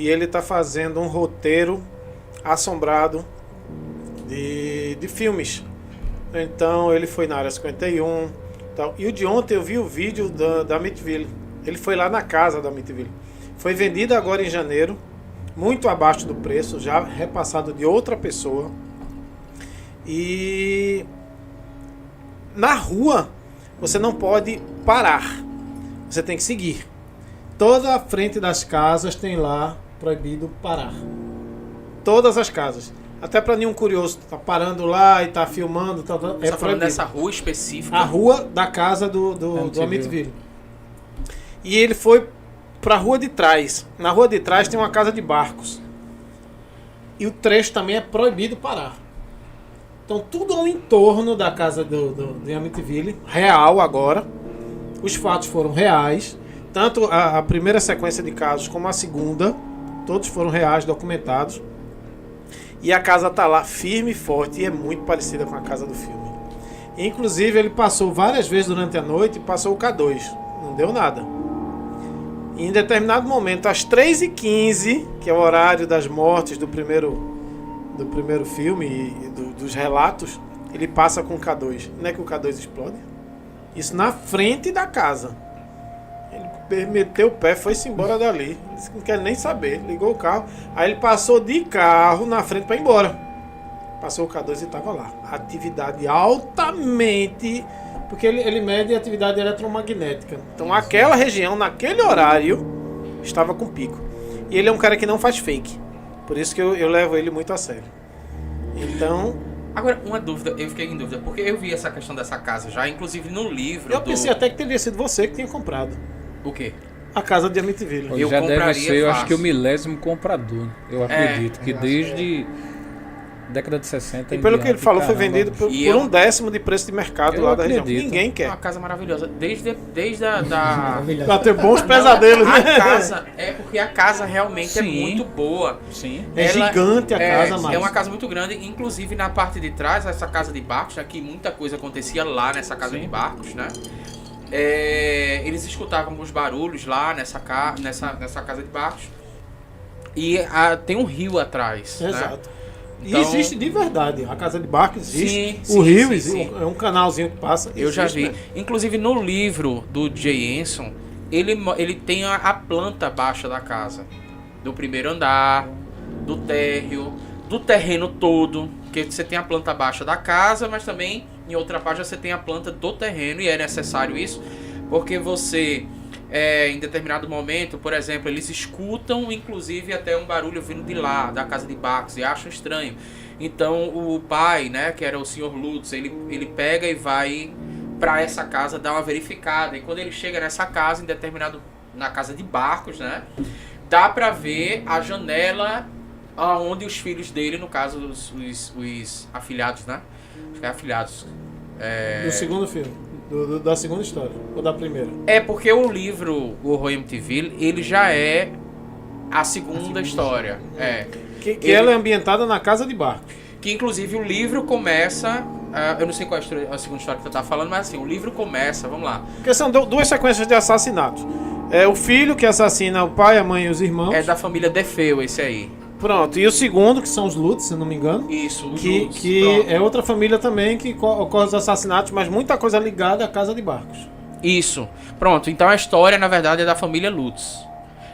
e ele está fazendo um roteiro assombrado de filmes. Então ele foi na Área 51 tal. E o de ontem eu vi o vídeo da Amityville. Ele foi lá na casa da Amityville. Foi vendido agora em janeiro, muito abaixo do preço, já repassado de outra pessoa. E na rua você não pode parar, você tem que seguir. Toda a frente das casas tem lá proibido parar. Todas as casas. Até para nenhum curioso tá parando lá e tá filmando. Tá, você tá falando dessa rua específica? A rua da casa do Amityville. E ele foi para a rua de trás. Na rua de trás tem uma casa de barcos. E o trecho também é proibido parar. Então tudo ao entorno da casa de Amityville, real agora. Os fatos foram reais. Tanto a primeira sequência de casos como a segunda. Todos foram reais, documentados. E a casa tá lá firme e forte. E é muito parecida com a casa do filme. Inclusive ele passou várias vezes durante a noite e passou o K2. Não deu nada. E em determinado momento, às 3h15, que é o horário das mortes do primeiro filme e dos relatos, ele passa com o K2. Não é que o K2 explode? Isso na frente da casa. Ele meteu o pé, foi-se embora dali. Disse que não quer nem saber. Ligou o carro. Aí ele passou de carro na frente para ir embora. Passou o K2 e estava lá. Atividade altamente... Porque ele mede atividade eletromagnética. Então aquela região, naquele horário, estava com pico. E ele é um cara que não faz fake. Por isso que eu levo ele muito a sério. Então... Agora, uma dúvida, eu fiquei em dúvida, porque eu vi essa questão dessa casa já, inclusive no livro. Eu pensei até que teria sido você que tinha comprado. O quê? A casa de Amityville. Eu já deve ser, eu acho que o milésimo comprador. Eu acredito que desde... década de 60. E pelo que ele falou, foi vendido por 1/10 de preço de mercado lá da região. Ninguém quer. É uma casa maravilhosa. Desde a pra ter bons pesadelos, né? A casa, porque a casa realmente é muito boa. Sim. É gigante a casa, mas... É uma casa muito grande. Inclusive na parte de trás, essa casa de barcos, aqui muita coisa acontecia lá nessa casa de barcos, né? Eles escutavam os barulhos lá nessa casa de barcos. E tem um rio atrás. Exato. Né? Então, e existe de verdade, a casa de barco existe, sim, o rio sim. É um canalzinho que passa. Eu existe, já vi. né? Inclusive no livro do Jay Anson, ele tem a planta baixa da casa, do primeiro andar, do térreo, do terreno todo, porque você tem a planta baixa da casa, mas também em outra parte você tem a planta do terreno, e é necessário isso, porque você... em determinado momento, por exemplo, eles escutam inclusive até um barulho vindo de lá, da casa de barcos, e acham estranho. Então o pai, né, que era o Sr. Lutz, ele pega e vai para essa casa dar uma verificada. E quando ele chega nessa casa, na casa de barcos, né, dá para ver a janela onde os filhos dele, no caso os afilhados, né, acho que é afilhados. Do segundo filme. Da segunda história, ou da primeira? É porque o livro, o Horror Amityville, ele já é a segunda história. Que ela é ambientada na casa de barco. Que inclusive o livro começa... eu não sei qual é a segunda história que tu tá falando, mas assim, o livro começa, vamos lá. Porque são duas sequências de assassinatos. É o filho que assassina o pai, a mãe e os irmãos. É da família DeFeo, esse aí. Pronto, e o segundo, que são os Lutz, se não me engano. Isso, os Lutz. Que é outra família também que ocorre os assassinatos, mas muita coisa ligada à casa de barcos. Isso. Pronto, então a história, na verdade, é da família Lutz.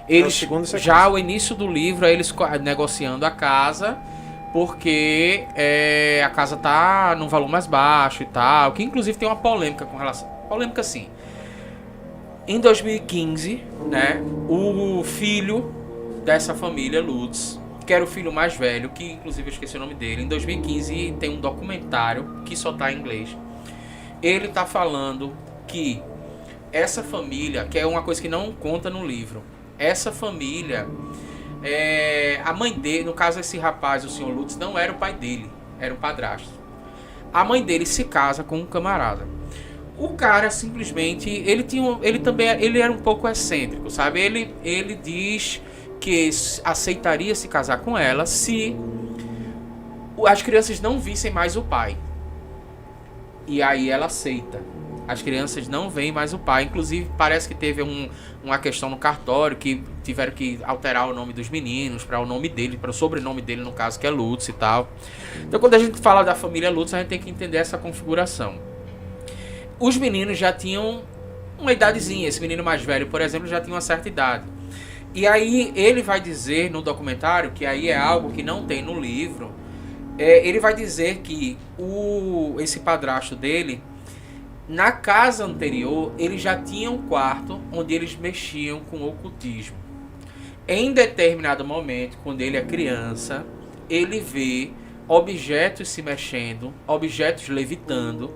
Eles, já ao início do livro, eles negociando a casa, porque a casa tá num valor mais baixo e tal, que inclusive tem uma polêmica com relação... Polêmica sim. Em 2015, né, o filho dessa família Lutz, que era o filho mais velho, que inclusive eu esqueci o nome dele, em 2015 tem um documentário que só tá em inglês. Ele tá falando que essa família, que é uma coisa que não conta no livro, essa família, a mãe dele, no caso esse rapaz, o Sr. Lutz, não era o pai dele, era o padrasto. A mãe dele se casa com um camarada. O cara simplesmente, ele era um pouco excêntrico, sabe? Ele diz que aceitaria se casar com ela se as crianças não vissem mais o pai. E aí ela aceita. As crianças não veem mais o pai. Inclusive, parece que teve uma questão no cartório que tiveram que alterar o nome dos meninos para o nome dele, para o sobrenome dele, no caso, que é Lutz e tal. Então, quando a gente fala da família Lutz, a gente tem que entender essa configuração. Os meninos já tinham uma idadezinha. Esse menino mais velho, por exemplo, já tinha uma certa idade. E aí, ele vai dizer no documentário, que aí é algo que não tem no livro, ele vai dizer que esse padrasto dele, na casa anterior, ele já tinha um quarto onde eles mexiam com o ocultismo. Em determinado momento, quando ele é criança, ele vê objetos se mexendo, objetos levitando,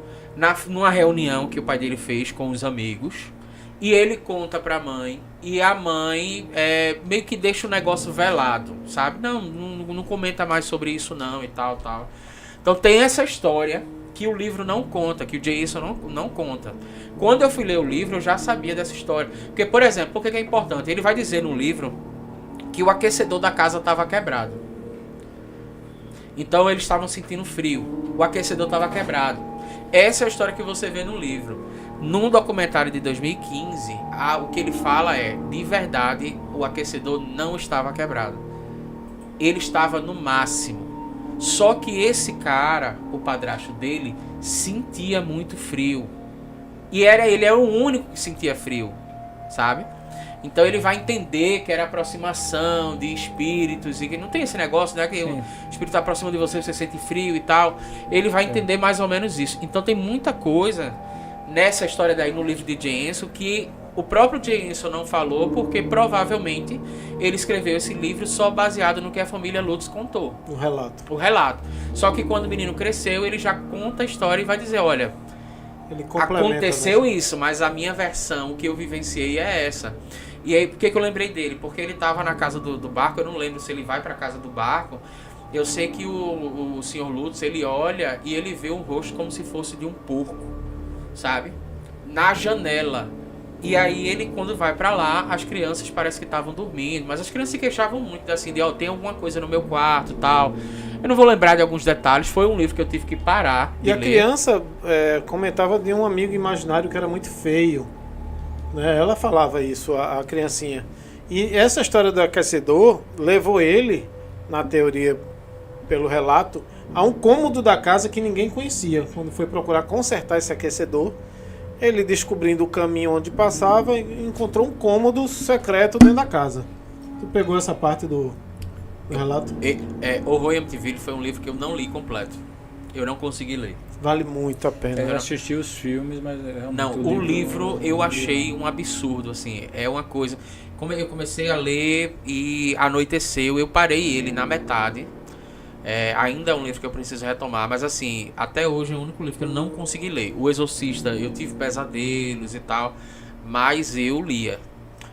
numa reunião que o pai dele fez com os amigos. E ele conta pra mãe, e a mãe meio que deixa o negócio velado, sabe? Não comenta mais sobre isso não, e tal. Então tem essa história que o livro não conta, que o Jason não conta. Quando eu fui ler o livro, eu já sabia dessa história. Porque, por exemplo, por que é importante? Ele vai dizer no livro que o aquecedor da casa estava quebrado. Então eles estavam sentindo frio. O aquecedor estava quebrado. Essa é a história que você vê no livro. Num documentário de 2015, o que ele fala de verdade, o aquecedor não estava quebrado. Ele estava no máximo. Só que esse cara, o padrasto dele, sentia muito frio. E ele era o único que sentia frio, sabe? Então ele vai entender que era aproximação de espíritos e que não tem esse negócio, né? Que o espírito está próximo de você, você sente frio e tal. Ele vai entender mais ou menos isso. Então tem muita coisa nessa história daí no livro de Jason que o próprio Jason não falou, porque provavelmente ele escreveu esse livro só baseado no que a família Lutz contou. O relato. Só que quando o menino cresceu, ele já conta a história e vai dizer, olha, aconteceu isso, mas a minha versão que eu vivenciei é essa. E aí, por que eu lembrei dele? Porque ele estava na casa do barco, eu não lembro se ele vai para a casa do barco. Eu sei que o Sr. Lutz, ele olha e ele vê o rosto como se fosse de um porco, sabe? Na janela. E aí ele, quando vai pra lá, as crianças parece que estavam dormindo, mas as crianças se queixavam muito, assim, de tem alguma coisa no meu quarto e tal. Eu não vou lembrar de alguns detalhes, foi um livro que eu tive que parar de ler. Criança comentava de um amigo imaginário que era muito feio, né? Ela falava isso, a criancinha. E essa história do aquecedor levou ele, na teoria, pelo relato, a um cômodo da casa que ninguém conhecia. Quando foi procurar consertar esse aquecedor, ele, descobrindo o caminho onde passava, encontrou um cômodo secreto dentro da casa. Tu pegou essa parte do relato? Horror em Amityville foi um livro que eu não li completo. Eu não consegui ler. Vale muito a pena. Eu assisti os filmes, mas realmente não, o livro eu achei um absurdo, assim. É uma coisa... Como eu comecei a ler e anoiteceu, eu parei ele na metade. Ainda é um livro que eu preciso retomar, mas assim, até hoje é o único livro que eu não consegui ler. O Exorcista, eu tive pesadelos e tal, mas eu lia.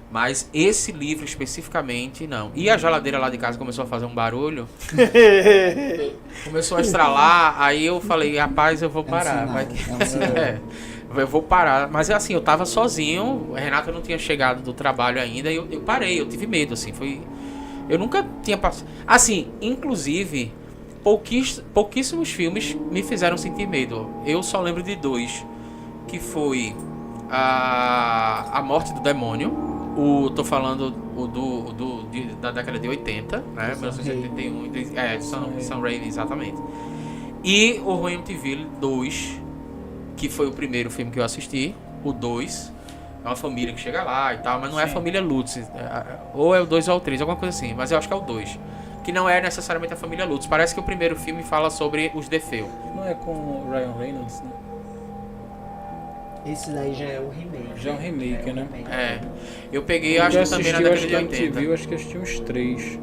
Mas esse livro especificamente, não. E a geladeira lá de casa começou a fazer um barulho, começou a estralar, aí eu falei, rapaz, eu vou parar. Eu vou parar. Mas assim, eu tava sozinho, o Renato não tinha chegado do trabalho ainda, e eu parei, eu tive medo, assim, eu nunca tinha passado... Assim, inclusive, pouquíssimos filmes me fizeram sentir medo. Eu só lembro de 2, que foi A Morte do Demônio. Tô falando da década de 80, né? 1981, Sam Raimi, exatamente. E o Horror em Amityville 2, que foi o primeiro filme que eu assisti. O 2 é uma família que chega lá e tal, mas não é a família Lutz. Ou é o 2 ou é o 3, alguma coisa assim. Mas eu acho que é o 2. Que não é necessariamente a família Lutz. Parece que o primeiro filme fala sobre os DeFeo. Não é com o Ryan Reynolds, né? Esse daí já é o remake. Já é um remake, né? Eu peguei, acho que também na década de 80. Eu acho que assisti uns 3.